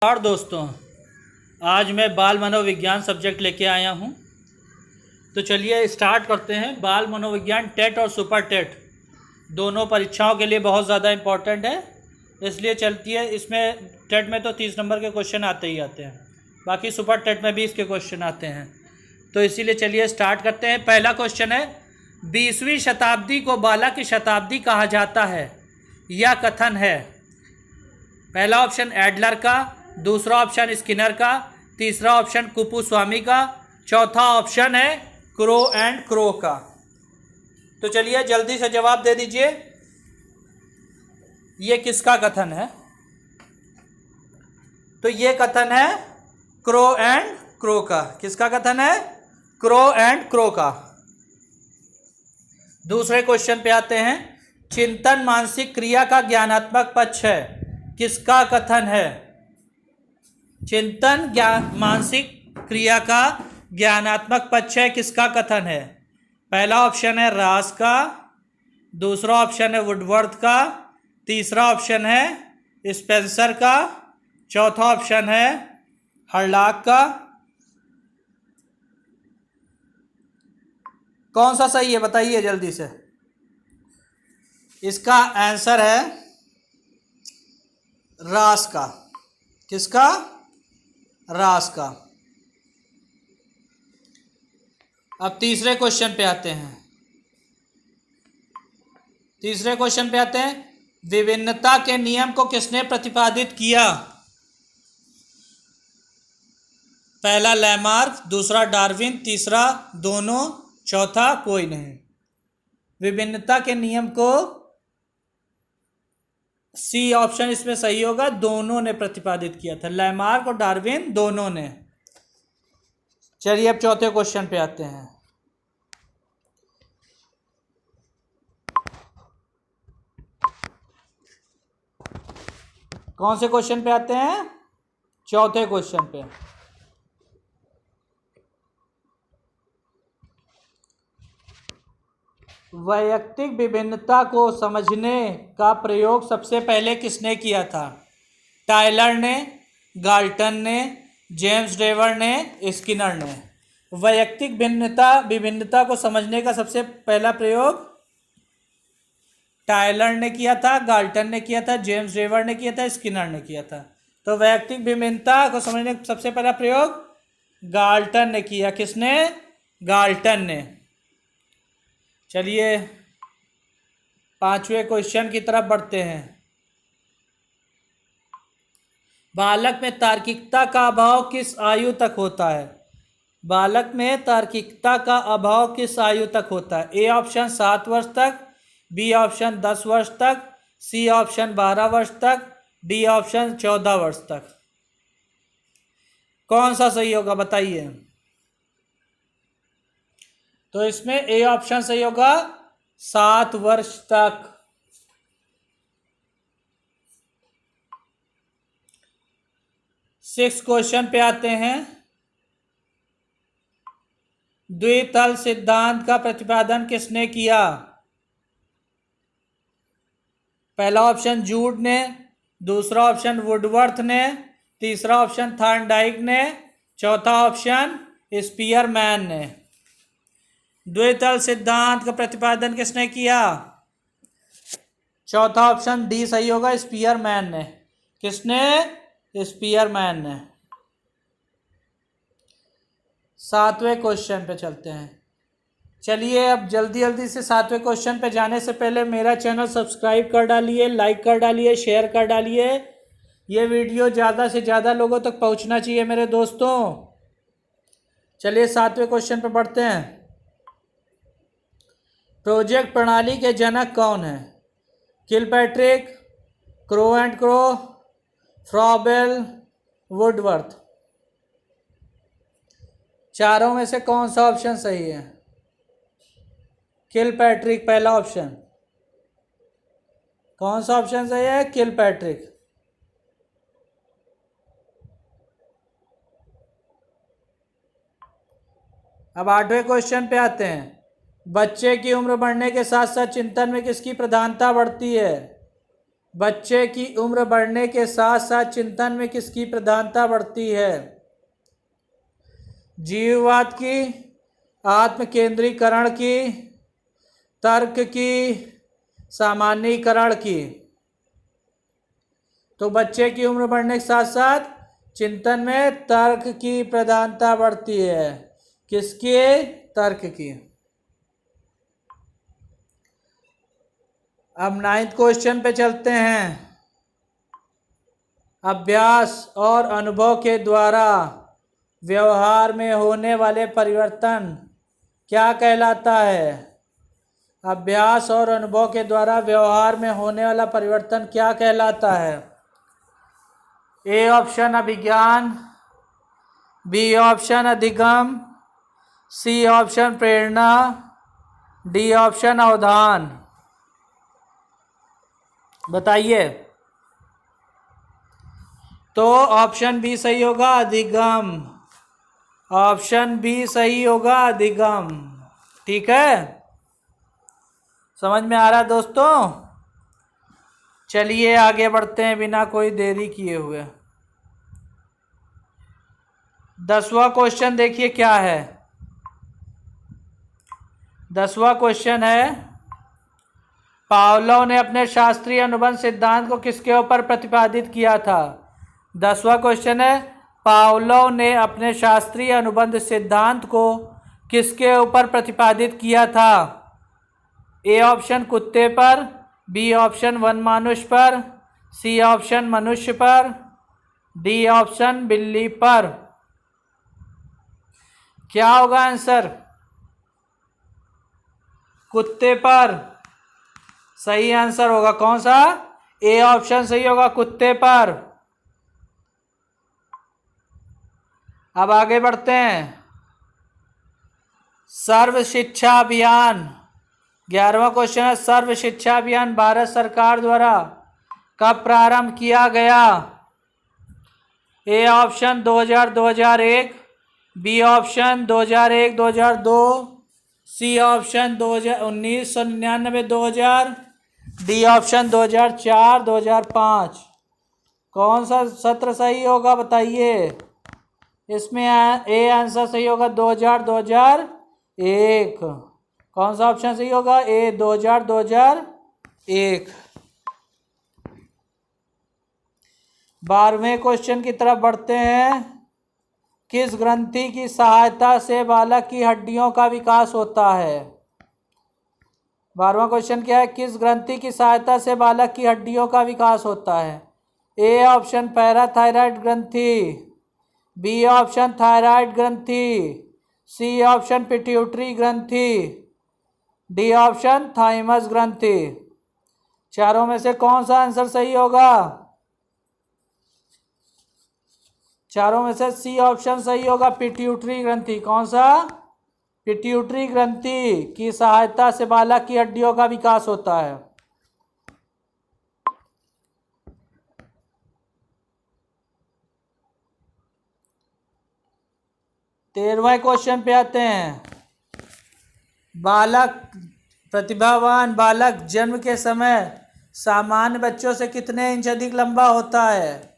और दोस्तों, आज मैं बाल मनोविज्ञान सब्जेक्ट लेके आया हूँ। तो चलिए स्टार्ट करते हैं। बाल मनोविज्ञान टेट और सुपर टेट दोनों परीक्षाओं के लिए बहुत ज़्यादा इम्पोर्टेंट है, इसलिए चलती है। इसमें टेट में तो 30 नंबर के क्वेश्चन आते ही आते हैं, बाकी सुपर टेट में भी इसके क्वेश्चन आते हैं। तो इसीलिए चलिए स्टार्ट करते हैं। पहला क्वेश्चन है, 20वीं शताब्दी को बाला की शताब्दी कहा जाता है, यह कथन है। पहला ऑप्शन एडलर का, दूसरा ऑप्शन स्किनर का, तीसरा ऑप्शन कुपुस्वामी का, चौथा ऑप्शन है क्रो एंड क्रो का। तो चलिए जल्दी से जवाब दे दीजिए, ये किसका कथन है? तो ये कथन है क्रो एंड क्रो का। किसका कथन है? क्रो एंड क्रो का। दूसरे क्वेश्चन पे आते हैं। चिंतन मानसिक क्रिया का ज्ञानात्मक पक्ष है, किसका कथन है? चिंतन मानसिक क्रिया का ज्ञानात्मक पक्ष है, किसका कथन है? पहला ऑप्शन है रास का, दूसरा ऑप्शन है वुडवर्थ का, तीसरा ऑप्शन है स्पेंसर का, चौथा ऑप्शन है हर्लॉक का। कौन सा सही है बताइए जल्दी से। इसका आंसर है रास का। किसका? रास का। अब तीसरे क्वेश्चन पे आते हैं। विभिन्नता के नियम को किसने प्रतिपादित किया? पहला लैमार्क, दूसरा डार्विन, तीसरा दोनों, चौथा कोई नहीं। विभिन्नता के नियम को सी ऑप्शन इसमें सही होगा, दोनों ने प्रतिपादित किया था। लैमार्क और डार्विन दोनों ने। चलिए अब चौथे क्वेश्चन पे आते हैं। कौन से क्वेश्चन पे आते हैं? चौथे क्वेश्चन पे। वैयक्तिक विभिन्नता को समझने का प्रयोग सबसे पहले किसने किया था? टायलर ने, गाल्टन ने, जेम्स डेवर ने, स्किनर ने। वैयक्तिक विभिन्नता को समझने का सबसे पहला प्रयोग टायलर ने किया था, गाल्टन ने किया था, जेम्स डेवर ने किया था, स्किनर ने किया था। तो वैयक्तिक विभिन्नता को समझने का सबसे पहला प्रयोग गाल्टन ने किया। किसने? गाल्टन ने। चलिए पांचवें क्वेश्चन की तरफ बढ़ते हैं। बालक में तार्किकता का अभाव किस आयु तक होता है? बालक में तार्किकता का अभाव किस आयु तक होता है? ए ऑप्शन 7 वर्ष तक, बी ऑप्शन 10 वर्ष तक, सी ऑप्शन 12 वर्ष तक, डी ऑप्शन 14 वर्ष तक। कौन सा सही होगा बताइए। तो इसमें ए ऑप्शन सही होगा, 7 वर्ष तक। सिक्स क्वेश्चन पे आते हैं। द्वितल सिद्धांत का प्रतिपादन किसने किया? पहला ऑप्शन जूड ने, दूसरा ऑप्शन वुडवर्थ ने, तीसरा ऑप्शन थॉर्नडाइक ने, चौथा ऑप्शन स्पीयरमैन ने। द्वितल सिद्धांत का प्रतिपादन किसने किया? चौथा ऑप्शन डी सही होगा, स्पीयरमैन ने। किसने? स्पीयरमैन ने। सातवें क्वेश्चन पे चलते हैं। चलिए अब जल्दी जल्दी से सातवें क्वेश्चन पे जाने से पहले मेरा चैनल सब्सक्राइब कर डालिए, लाइक कर डालिए, शेयर कर डालिए। ये वीडियो ज़्यादा से ज़्यादा लोगों तक पहुंचना चाहिए मेरे दोस्तों। चलिए सातवें क्वेश्चन पे बढ़ते हैं। प्रोजेक्ट प्रणाली के जनक कौन है? Kilpatrick, crow and crow, Froebel, Woodworth. चारों में से कौन सा ऑप्शन सही है? किलपैट्रिक पहला ऑप्शन। कौन सा ऑप्शन सही है? किलपैट्रिक। अब आठवें क्वेश्चन पे आते हैं। बच्चे की उम्र बढ़ने के साथ साथ चिंतन में किसकी प्रधानता बढ़ती है? बच्चे की उम्र बढ़ने के साथ साथ चिंतन में किसकी प्रधानता बढ़ती है? जीववाद की, आत्म केंद्रीकरण की, तर्क की, सामान्यीकरण की? तो बच्चे की उम्र बढ़ने के साथ साथ चिंतन में तर्क की प्रधानता बढ़ती है। किसकी? तर्क की। अब 9th क्वेश्चन पे चलते हैं। अभ्यास और अनुभव के द्वारा व्यवहार में होने वाले परिवर्तन क्या कहलाता है? अभ्यास और अनुभव के द्वारा व्यवहार में होने वाला परिवर्तन क्या कहलाता है? ए ऑप्शन अभिज्ञान, बी ऑप्शन अधिगम, सी ऑप्शन प्रेरणा, डी ऑप्शन अवधान। बताइए। तो ऑप्शन बी सही होगा, अधिगम। ऑप्शन बी सही होगा, अधिगम। ठीक है, समझ में आ रहा है दोस्तों? चलिए आगे बढ़ते हैं बिना कोई देरी किए हुए। 10वां क्वेश्चन देखिए क्या है। 10वां क्वेश्चन है, पावलोव ने अपने शास्त्रीय अनुबंध सिद्धांत को किसके ऊपर प्रतिपादित किया था? 10वां क्वेश्चन है, पावलोव ने अपने शास्त्रीय अनुबंध सिद्धांत को किसके ऊपर प्रतिपादित किया था? ए ऑप्शन कुत्ते पर, बी ऑप्शन वनमानुष पर, सी ऑप्शन मनुष्य पर, डी ऑप्शन बिल्ली पर। क्या होगा आंसर? कुत्ते पर सही आंसर होगा। कौन सा? ए ऑप्शन सही होगा, कुत्ते पर। अब आगे बढ़ते हैं। सर्व शिक्षा अभियान, 11वां क्वेश्चन है, सर्व शिक्षा अभियान भारत सरकार द्वारा कब प्रारंभ किया गया? A option 2000-2001, B option 2001-2002, C option 1999-2000, D option 2004-2005। कौन सा सत्र सही होगा बताइए? इसमें ए आंसर सही होगा 2000-2001। कौन सा ऑप्शन सही होगा? ए 2000-2001। 12वें क्वेश्चन की तरफ बढ़ते हैं। किस ग्रंथि की सहायता से बालक की हड्डियों का विकास होता है? 12वां क्वेश्चन क्या है? किस ग्रंथि की सहायता से बालक की हड्डियों का विकास होता है? ए ऑप्शन पैराथायराइड ग्रंथि, बी ऑप्शन थायराइड ग्रंथि, सी ऑप्शन पिट्यूटरी ग्रंथि, डी ऑप्शन थाइमस ग्रंथि। चारों में से कौन सा आंसर सही होगा? चारों में से सी ऑप्शन सही होगा, पिट्यूटरी ग्रंथि। कौन सा? पिट्यूटरी ग्रंथि की सहायता से बालक की हड्डियों का विकास होता है। तेरहवें क्वेश्चन पे आते हैं। प्रतिभावान बालक जन्म के समय सामान्य बच्चों से कितने इंच अधिक लंबा होता है?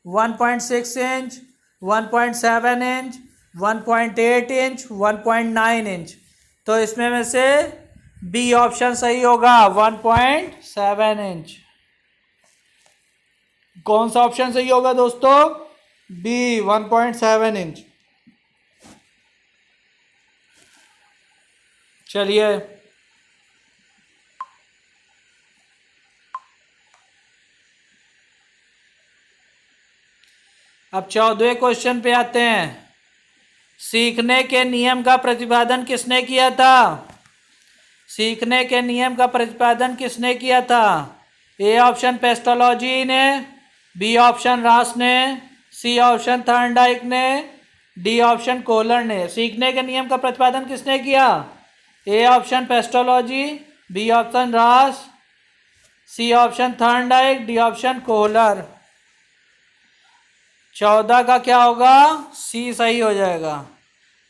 1.6 इंच, 1.7 इंच, 1.8 इंच, 1.9 इंच। तो इसमें में से बी ऑप्शन सही होगा, 1.7 इंच। कौन सा ऑप्शन सही होगा दोस्तों? B, 1.7 inch. चलिए अब 14वें क्वेश्चन पे आते हैं। सीखने के नियम का प्रतिपादन किसने किया था? सीखने के नियम का प्रतिपादन किसने किया था? ए ऑप्शन पेस्टोलॉजी ने, बी ऑप्शन रास ने, सी ऑप्शन थॉर्नडाइक ने, डी ऑप्शन कोहलर ने। सीखने के नियम का प्रतिपादन किसने किया? A option Pestalozzi, B option Ross, C option Thorndike, D option Kohler. 14 का क्या होगा? सी सही हो जाएगा।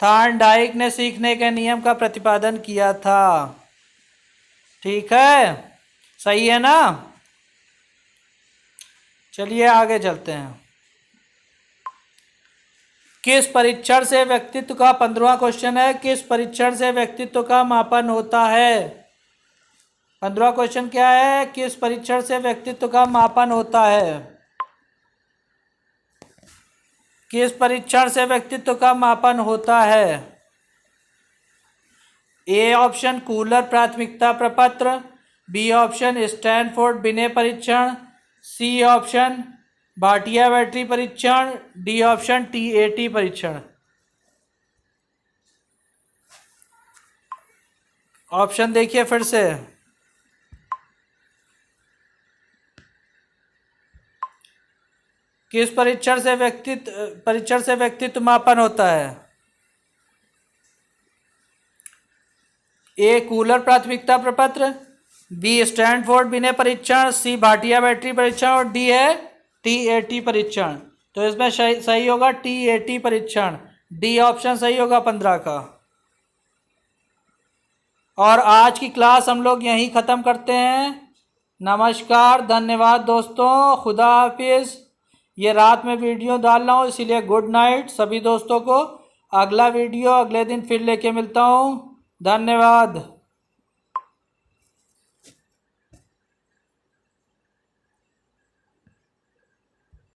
थॉर्नडाइक ने सीखने के नियम का प्रतिपादन किया था। ठीक है, सही है ना? चलिए आगे चलते हैं। किस परीक्षण से व्यक्तित्व का 15वां क्वेश्चन है, किस परीक्षण से व्यक्तित्व का मापन होता है? 15वां क्वेश्चन क्या है? किस परीक्षण से व्यक्तित्व का मापन होता है? किस परीक्षण से व्यक्तित्व का मापन होता है? ए ऑप्शन कूलर प्राथमिकता प्रपत्र, बी ऑप्शन स्टैनफोर्ड बिने परीक्षण, सी ऑप्शन भाटिया बैटरी परीक्षण, डी ऑप्शन TAT परीक्षण। ऑप्शन देखिए फिर से। किस परीक्षण से व्यक्तित्व मापन होता है? ए कूलर प्राथमिकता प्रपत्र, बी स्टैनफोर्ड बिने परीक्षण, सी भाटिया बैटरी परीक्षण और डी है TAT परीक्षण। तो इसमें सही होगा TAT परीक्षण, डी ऑप्शन सही होगा 15 का। और आज की क्लास हम लोग यहीं ख़त्म करते हैं। नमस्कार, धन्यवाद दोस्तों, खुदा हाफिज़। ये रात में वीडियो डाल रहा हूँ इसीलिए गुड नाइट सभी दोस्तों को। अगला वीडियो अगले दिन फिर लेके मिलता हूँ। धन्यवाद।